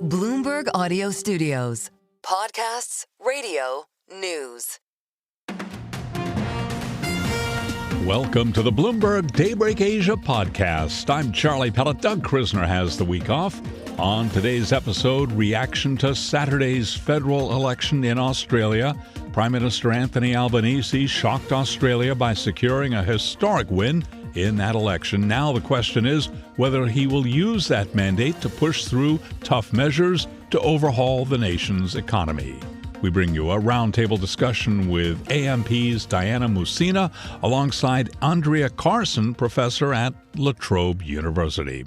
Bloomberg Audio Studios. Podcasts, radio, news. Welcome to the Bloomberg Daybreak Asia podcast. I'm Charlie Pellet. Doug Krisner has the week off. On today's episode, reaction to Saturday's federal election in Australia. Prime Minister Anthony Albanese shocked Australia by securing a historic win in that election. Now the question is whether he will use that mandate to push through tough measures to overhaul the nation's economy. We bring you a roundtable discussion with AMP's Diana Mousina alongside Andrea Carson, professor at Trobe University.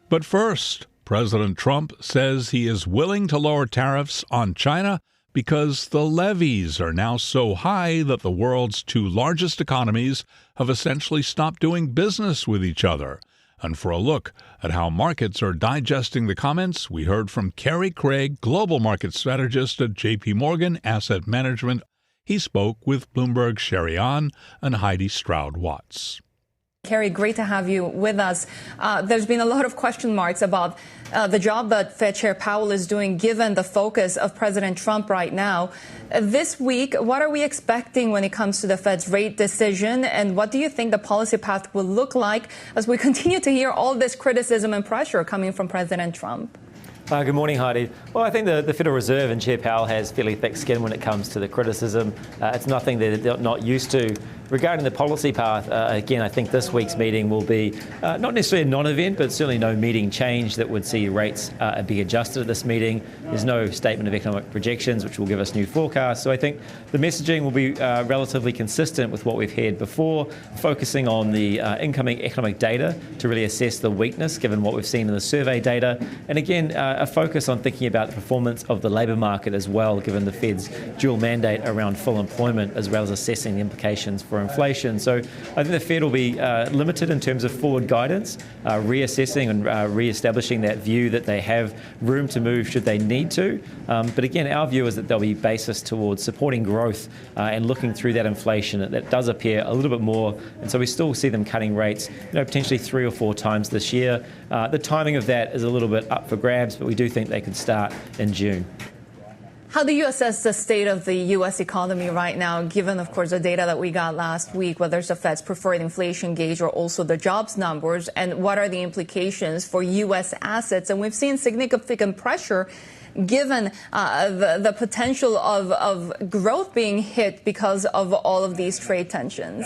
But first, President Trump says he is willing to lower tariffs on China because the levies are now so high that the world's two largest economies have essentially stopped doing business with each other. And for a look at how markets are digesting the comments, we heard from Kerry Craig, global market strategist at JPMorgan Asset Management. He spoke with Bloomberg's Shery and Haidi Stroud-Watts. Kerry, great to have you with us. There's been a lot of question marks about the job that Fed Chair Powell is doing, given the focus of President Trump right now. This week, what are we expecting when it comes to the Fed's rate decision? And what do you think the policy path will look like as we continue to hear all this criticism and pressure coming from President Trump? Good morning, Haidi. Well, I think the Federal Reserve and Chair Powell has fairly thick skin when it comes to the criticism. It's nothing that they're not used to. Regarding the policy path, again, I think this week's meeting will be not necessarily a non-event, but certainly no meeting change that would see rates be adjusted at this meeting. There's no statement of economic projections, which will give us new forecasts. So I think the messaging will be relatively consistent with what we've heard before, focusing on the incoming economic data to really assess the weakness, given what we've seen in the survey data. And again, a focus on thinking about the performance of the labour market as well, given the Fed's dual mandate around full employment, as well as assessing the implications for inflation. So I think the Fed will be limited in terms of forward guidance, reassessing and re-establishing that view that they have room to move should they need to. But again, our view is that there'll be basis towards supporting growth and looking through that inflation. That does appear a little bit more. And so we still see them cutting rates, potentially 3 or 4 times this year. The timing of that is a little bit up for grabs, but we do think they could start in June. How do you assess the state of the U.S. economy right now, given, of course, the data that we got last week, whether it's the Fed's preferred inflation gauge or also the jobs numbers, and what are the implications for U.S. assets? And we've seen significant pressure given the potential of growth being hit because of all of these trade tensions.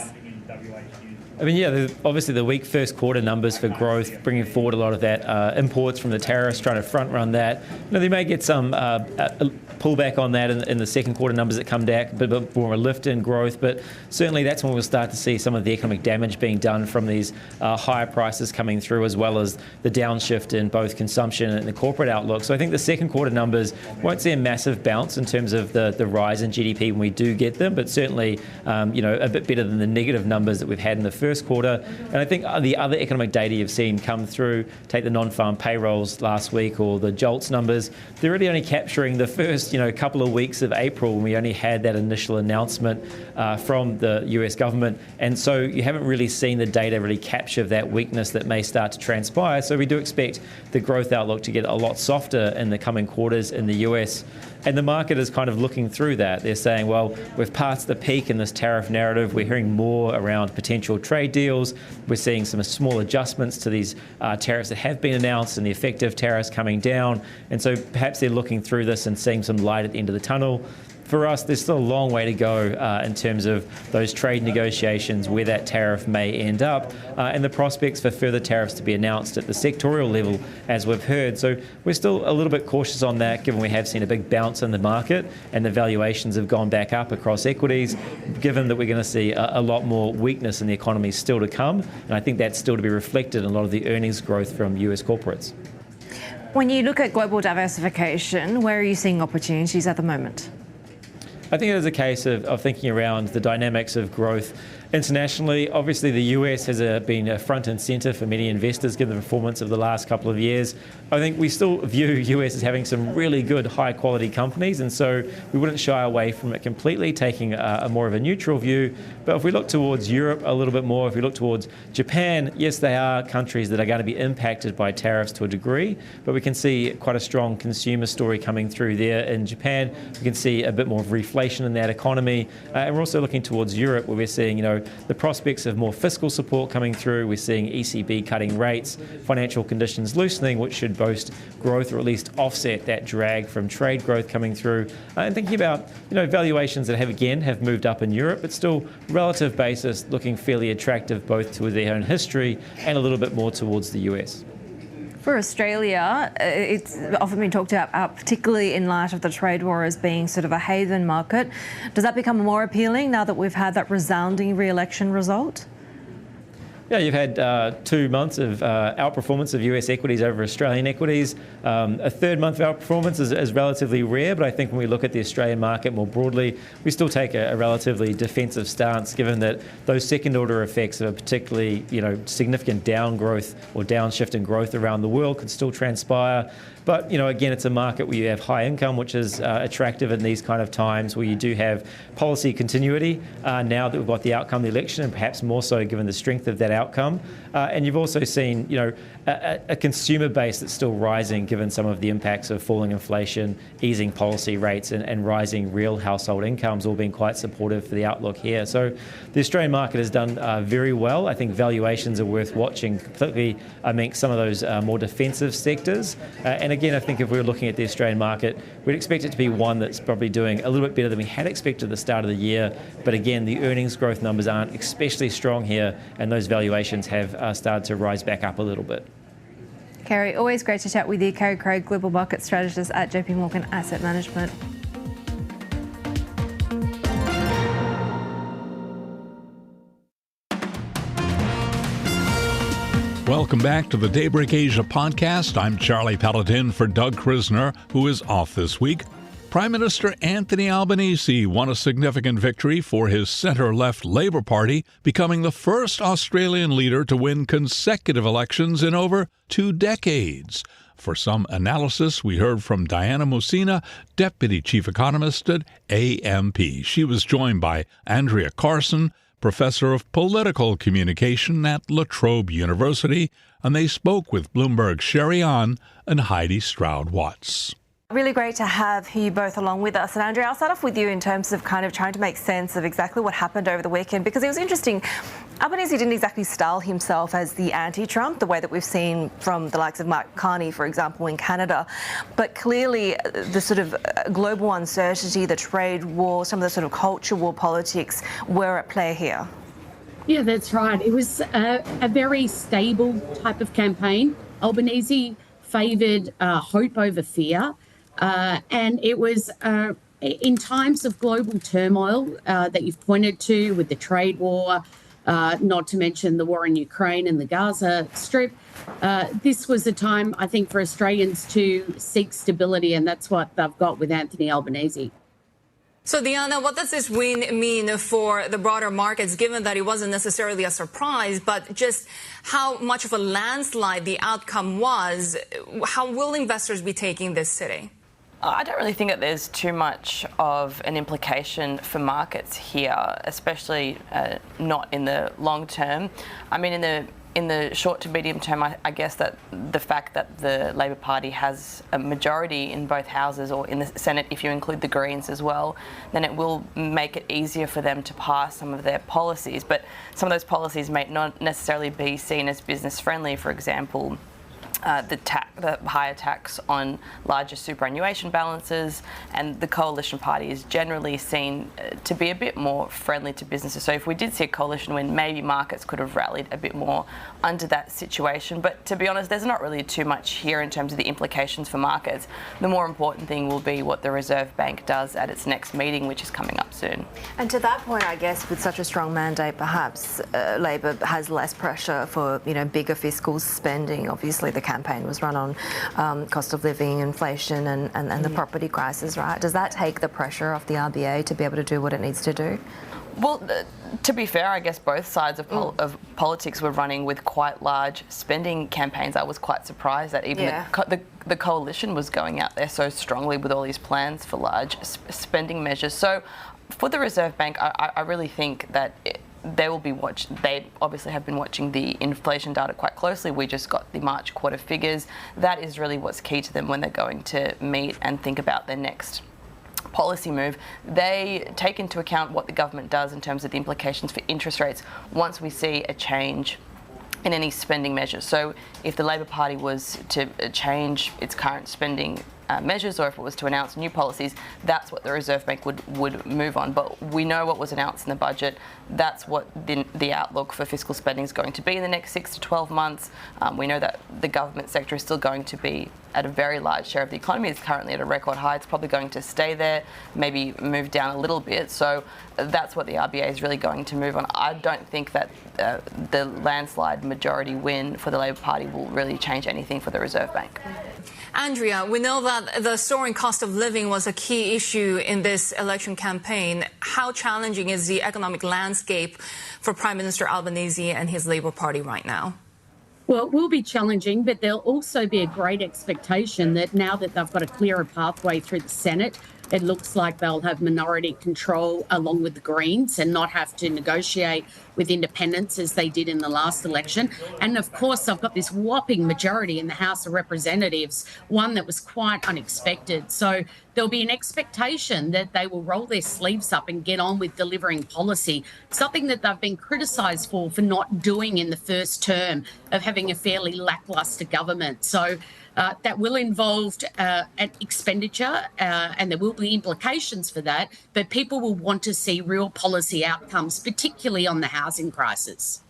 I mean, yeah, obviously the weak first quarter numbers for growth, bringing forward a lot of that imports from the tariffs, trying to front run that. They may get some pullback on that in the second quarter numbers that come back, but more a lift in growth. But certainly that's when we'll start to see some of the economic damage being done from these higher prices coming through, as well as the downshift in both consumption and the corporate outlook. So I think the second quarter numbers won't see a massive bounce in terms of the rise in GDP when we do get them, but certainly a bit better than the negative numbers that we've had in the first quarter. And I think the other economic data you've seen come through, take the non-farm payrolls last week or the JOLTS numbers, they're really only capturing the first couple of weeks of April when we only had that initial announcement from the US government. And so you haven't really seen the data really capture that weakness that may start to transpire. So we do expect the growth outlook to get a lot softer in the coming quarters in the US. And the market is kind of looking through that. They're saying, well, we've passed the peak in this tariff narrative. We're hearing more around potential trade deals. We're seeing some small adjustments to these tariffs that have been announced and the effective tariffs coming down. And so perhaps they're looking through this and seeing some light at the end of the tunnel. For us, there's still a long way to go in terms of those trade negotiations, where that tariff may end up, and the prospects for further tariffs to be announced at the sectorial level, as we've heard. So we're still a little bit cautious on that, given we have seen a big bounce in the market and the valuations have gone back up across equities, given that we're going to see a lot more weakness in the economy still to come. And I think that's still to be reflected in a lot of the earnings growth from US corporates. When you look at global diversification, where are you seeing opportunities at the moment? I think it is a case of thinking around the dynamics of growth Internationally, obviously the US has been a front and centre for many investors given the performance of the last couple of years. I think we still view US as having some really good high quality companies, and so we wouldn't shy away from it completely, taking a more of a neutral view. But if we look towards Europe a little bit more, if we look towards Japan, yes, they are countries that are going to be impacted by tariffs to a degree, but we can see quite a strong consumer story coming through there in Japan. We can see a bit more of reflation in that economy, and we're also looking towards Europe, where we're seeing, the prospects of more fiscal support coming through. We're seeing ECB cutting rates, financial conditions loosening, which should boost growth or at least offset that drag from trade growth coming through. And thinking about, valuations that have moved up in Europe, but still relative basis looking fairly attractive both to their own history and a little bit more towards the US. For Australia, it's often been talked about, particularly in light of the trade war, as being sort of a haven market. Does that become more appealing now that we've had that resounding re-election result? Yeah, you've had 2 months of outperformance of US equities over Australian equities. A third month of outperformance is relatively rare, but I think when we look at the Australian market more broadly, we still take a relatively defensive stance, given that those second order effects of a particularly significant down growth or downshift in growth around the world could still transpire. But, again, it's a market where you have high income, which is attractive in these kind of times, where you do have policy continuity now that we've got the outcome of the election, and perhaps more so given the strength of that outcome. And you've also seen, a consumer base that's still rising, given some of the impacts of falling inflation, easing policy rates, and rising real household incomes, all being quite supportive for the outlook here. So the Australian market has done very well. I think valuations are worth watching, particularly amongst some of those more defensive sectors. And again, I think if we were looking at the Australian market, we'd expect it to be one that's probably doing a little bit better than we had expected at the start of the year. But again, the earnings growth numbers aren't especially strong here, and those valuations have started to rise back up a little bit. Kerry, always great to chat with you. Kerry Craig, Global Market Strategist at JPMorgan Asset Management. Welcome back to the Daybreak Asia podcast. I'm Charlie Pelletin for Doug Krisner, who is off this week. Prime Minister Anthony Albanese won a significant victory for his centre-left Labour Party, becoming the first Australian leader to win consecutive elections in over 2 decades. For some analysis, we heard from Diana Mousina, Deputy Chief Economist at AMP. She was joined by Andrea Carson, Professor of Political Communication at Trobe University, and they spoke with Bloomberg's Shery and Haidi Stroud-Watts. Really great to have you both along with us. And Andrea, I'll start off with you in terms of kind of trying to make sense of exactly what happened over the weekend, because it was interesting. Albanese didn't exactly style himself as the anti-Trump, the way that we've seen from the likes of Mark Carney, for example, in Canada. But clearly the sort of global uncertainty, the trade war, some of the sort of culture war politics were at play here. Yeah, that's right. It was a very stable type of campaign. Albanese favoured hope over fear. And it was in times of global turmoil that you've pointed to, with the trade war, not to mention the war in Ukraine and the Gaza Strip. This was a time, I think, for Australians to seek stability, and that's what they've got with Anthony Albanese. So, Diana, what does this win mean for the broader markets, given that it wasn't necessarily a surprise, but just how much of a landslide the outcome was? How will investors be taking this today? I don't really think that there's too much of an implication for markets here, especially not in the long term. I mean, in the short to medium term, I guess that the fact that the Labor Party has a majority in both houses, or in the Senate if you include the Greens as well, then it will make it easier for them to pass some of their policies. But some of those policies may not necessarily be seen as business friendly. For example, the higher tax on larger superannuation balances, and the coalition party is generally seen to be a bit more friendly to businesses. So if we did see a coalition win, maybe markets could have rallied a bit more under that situation. But to be honest, there's not really too much here in terms of the implications for markets. The more important thing will be what the Reserve Bank does at its next meeting, which is coming up soon. And to that point, I guess, with such a strong mandate, perhaps Labor has less pressure for, bigger fiscal spending. Obviously, the campaign was run on cost of living, inflation, and the property crisis, right? Does that take the pressure off the RBA to be able to do what it needs to do? Well, to be fair, I guess both sides of politics were running with quite large spending campaigns. I was quite surprised that even the coalition was going out there so strongly with all these plans for large spending measures. So for the Reserve Bank, I really think that they will be they obviously have been watching the inflation data quite closely. We just got the March quarter figures. That is really what's key to them when they're going to meet and think about their next policy move. They take into account what the government does in terms of the implications for interest rates once we see a change in any spending measures. So if the Labor Party was to change its current spending measures, or if it was to announce new policies, that's what the Reserve Bank would move on. But we know what was announced in the budget. That's what the outlook for fiscal spending is going to be in the next 6 to 12 months. We know that the government sector is still going to be at a very large share of the economy. It's currently at a record high. It's probably going to stay there, maybe move down a little bit. So that's what the RBA is really going to move on. I don't think that the landslide majority win for the Labor Party will really change anything for the Reserve Bank. Andrea, we know that the soaring cost of living was a key issue in this election campaign. How challenging is the economic landscape for Prime Minister Albanese and his Labour Party right now? Well, it will be challenging, but there'll also be a great expectation that now that they've got a clearer pathway through the Senate, it looks like they'll have minority control along with the Greens and not have to negotiate with independents as they did in the last election. And of course, they've got this whopping majority in the House of Representatives, one that was quite unexpected. So there'll be an expectation that they will roll their sleeves up and get on with delivering policy, something that they've been criticised for not doing in the first term of having a fairly lacklustre government. So that will involve an expenditure and there will be implications for that, but people will want to see real policy outcomes, particularly on the housing crisis.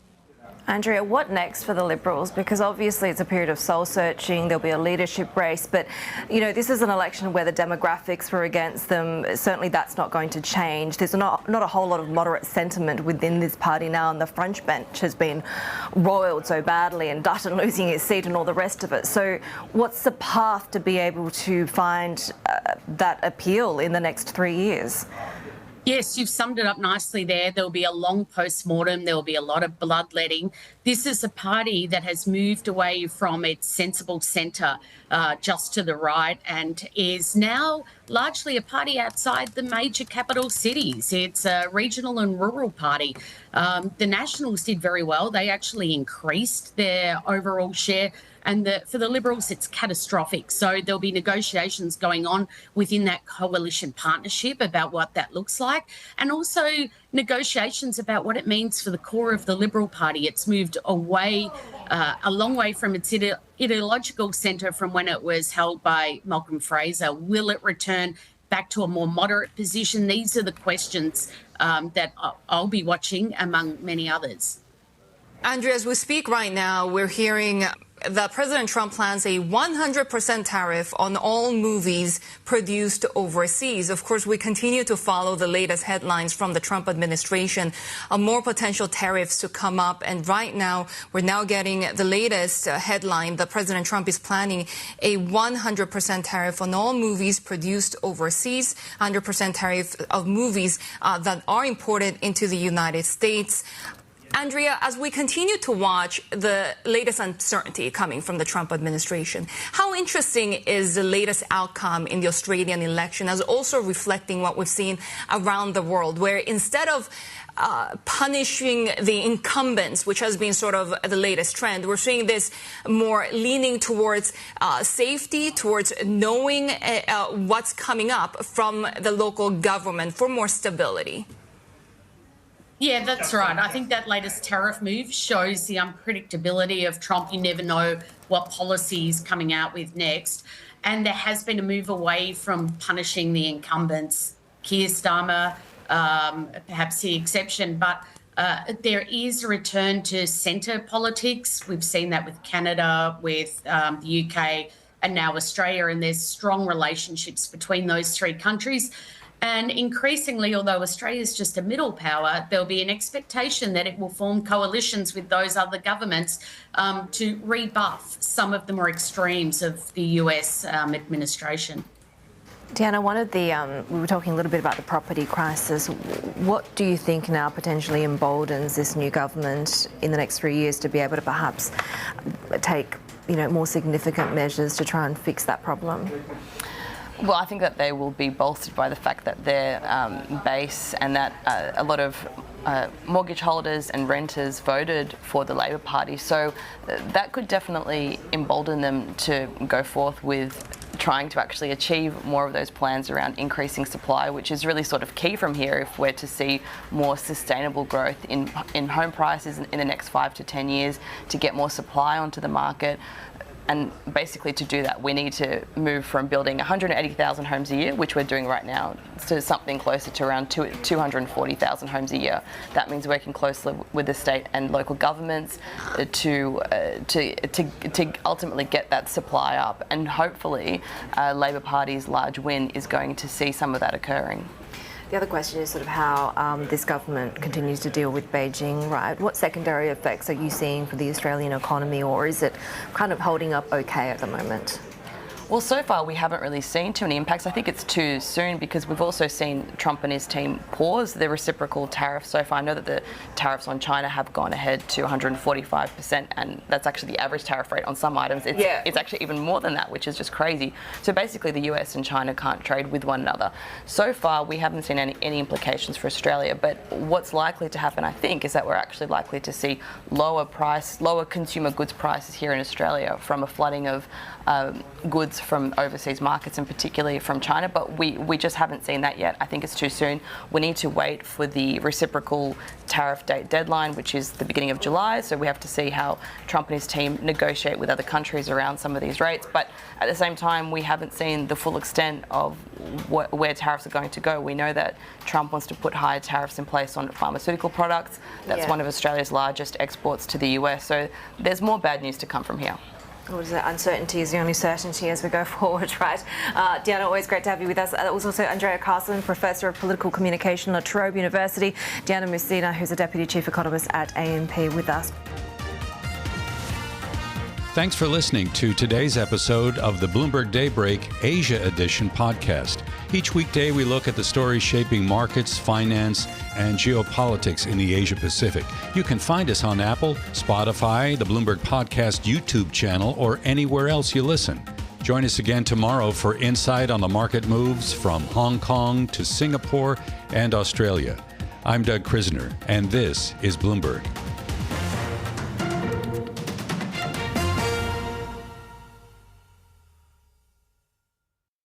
Andrea, what next for the Liberals? Because obviously it's a period of soul-searching, there'll be a leadership race, but, you know, this is an election where the demographics were against them. Certainly that's not going to change. There's not a whole lot of moderate sentiment within this party now, and the front bench has been roiled so badly, and Dutton losing his seat and all the rest of it. So what's the path to be able to find that appeal in the next 3 years? Yes, you've summed it up nicely there. There'll be a long post-mortem. There'll be a lot of bloodletting. This is a party that has moved away from its sensible centre just to the right and is now largely a party outside the major capital cities. It's a regional and rural party. The Nationals did very well. They actually increased their overall share. And for the Liberals, it's catastrophic. So there'll be negotiations going on within that coalition partnership about what that looks like, and also negotiations about what it means for the core of the Liberal Party. It's moved away, a long way from its ideological centre from when it was held by Malcolm Fraser. Will it return back to a more moderate position? These are the questions that I'll be watching, among many others. Andrea, as we speak right now, we're hearing that President Trump plans a 100% tariff on all movies produced overseas. Of course, we continue to follow the latest headlines from the Trump administration on more potential tariffs to come up. And right now, we're now getting the latest headline that President Trump is planning a 100% tariff on all movies produced overseas, 100% tariff of movies that are imported into the United States. Andrea, as we continue to watch the latest uncertainty coming from the Trump administration, how interesting is the latest outcome in the Australian election as also reflecting what we've seen around the world, where instead of punishing the incumbents, which has been sort of the latest trend, we're seeing this more leaning towards safety, towards knowing what's coming up from the local government for more stability. Yeah, that's right. I think that latest tariff move shows the unpredictability of Trump. You never know what policy he's coming out with next. And there has been a move away from punishing the incumbents. Keir Starmer, perhaps the exception, but there is a return to centre politics. We've seen that with Canada, with the UK and now Australia, and there's strong relationships between those three countries. And increasingly, although Australia is just a middle power, there'll be an expectation that it will form coalitions with those other governments to rebuff some of the more extremes of the US administration. Diana, we were talking a little bit about the property crisis. What do you think now potentially emboldens this new government in the next 3 years to be able to perhaps take, more significant measures to try and fix that problem? Well, I think that they will be bolstered by the fact that their base and that a lot of mortgage holders and renters voted for the Labor Party. So that could definitely embolden them to go forth with trying to actually achieve more of those plans around increasing supply, which is really sort of key from here if we're to see more sustainable growth in home prices in the next 5 to 10 years, to get more supply onto the market. And basically to do that, we need to move from building 180,000 homes a year, which we're doing right now, to something closer to around 240,000 homes a year. That means working closely with the state and local governments to ultimately get that supply up. And hopefully Labor Party's large win is going to see some of that occurring. The other question is sort of how this government continues to deal with Beijing, right? What secondary effects are you seeing for the Australian economy, or is it kind of holding up okay at the moment? Well, so far we haven't really seen too many impacts. I think it's too soon because we've also seen Trump and his team pause the reciprocal tariffs so far. I know that the tariffs on China have gone ahead to 145%, and that's actually the average tariff rate on some items. It's actually even more than that, which is just crazy. So basically the US and China can't trade with one another. So far we haven't seen any implications for Australia, but what's likely to happen, I think, is that we're actually likely to see lower consumer goods prices here in Australia from a flooding of goods from overseas markets, and particularly from China, but we just haven't seen that yet. I think it's too soon. We need to wait for the reciprocal tariff date deadline, which is the beginning of July, so we have to see how Trump and his team negotiate with other countries around some of these rates. But at the same time, we haven't seen the full extent of where tariffs are going to go. We know that Trump wants to put higher tariffs in place on pharmaceutical products. That's one of Australia's largest exports to the US, so there's more bad news to come from here. What is it? Uncertainty is the only certainty as we go forward, right? Diana, always great to have you with us. That was also Andrea Carson, Professor of Political Communication at Trobe University. Diana Mousina, who's a Deputy Chief Economist at AMP, with us. Thanks for listening to today's episode of the Bloomberg Daybreak Asia Edition podcast. Each weekday, we look at the stories shaping markets, finance, and geopolitics in the Asia Pacific. You can find us on Apple, Spotify, the Bloomberg Podcast YouTube channel, or anywhere else you listen. Join us again tomorrow for insight on the market moves from Hong Kong to Singapore and Australia. I'm Doug Krisner, and this is Bloomberg.